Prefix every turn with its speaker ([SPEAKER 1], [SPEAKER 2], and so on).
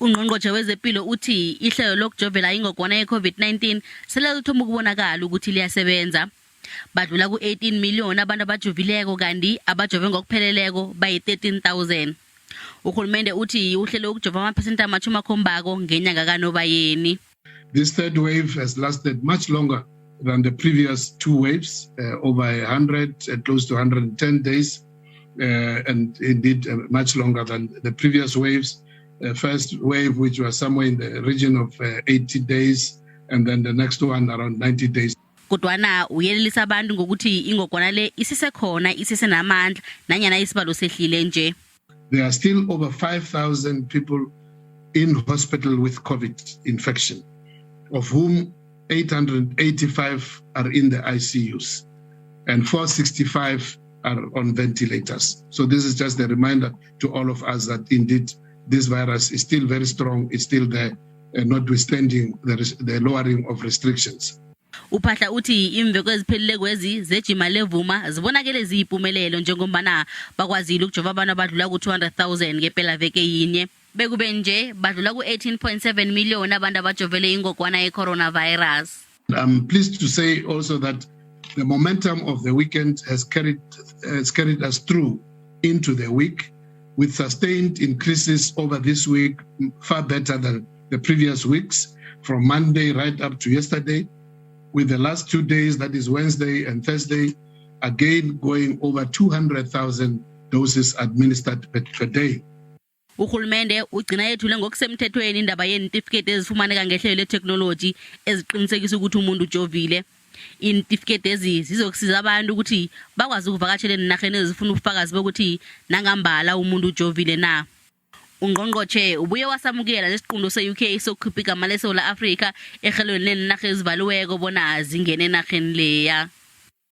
[SPEAKER 1] Ungqongqotjhe wezePilo uthi ihlelo lokujovela ingogwana ye-COVID-19 sele lithoma ukubonakala ukuthi liyasebenza. Badlula ku-18 million abantu abajovileko kanti abajove ngokupheleleko bayi-13,000. Uhulumende uthi uhlelo ukujova amaphesenti ama-70 ngenyanga kaNobayeni.
[SPEAKER 2] This third wave has lasted much longer than the previous two waves, over 100, close to 110 days, and indeed much longer than the previous waves. First wave, which was somewhere in the region of 80 days, and then the next one around 90 days.
[SPEAKER 1] Kodwana uyelelisa abantu ngokuthi ingogwana le isisekhona isisenamandla nanyana isibalo sehlile nje.
[SPEAKER 2] There are still over 5,000 people in hospital with COVID infection, of whom 885 are in the ICUs and 465 are on ventilators. So this is just a reminder to all of us that indeed this virus is still very strong, it's still there, notwithstanding the lowering of restrictions.
[SPEAKER 1] Phaahla uthi imveko eziphelele kwezi zejima levuma zibonakele ziyimpumelelo njengombana bakwazile ukujova abantu abadlula ku-200,000 ngempela veke yinye. Bekube nje badlula ku-18.7 million abantu abajovele ingogwana ye-coronavirus.
[SPEAKER 2] I'm pleased to say also that the momentum of the weekend has carried us through into the week, with sustained increases over this week, far better than the previous weeks, from Monday right up to yesterday, with the last 2 days, that is Wednesday and Thursday, again going over 200,000 doses administered per day.
[SPEAKER 1] Uhulumende ugcina yethule ngokusemthethweni indaba yezitifiketi ezifumaneka ngehlelo leteknoloji eziqinisekisa ukuthi umuntu ujovile. Izitifiketi ezi zizokusiza abantu ukuthi bakwazi ukuvakatshela enarheni ezifuna ubufakazi bokuthi nangambala umuntu ujovile na. Ungqongqotjhe ubuye wasamukela lesiqundo se-UK sokukhipha igama leSouth Africa ehlelweni lenarha ezivaliweko bona zingene enarheni leya.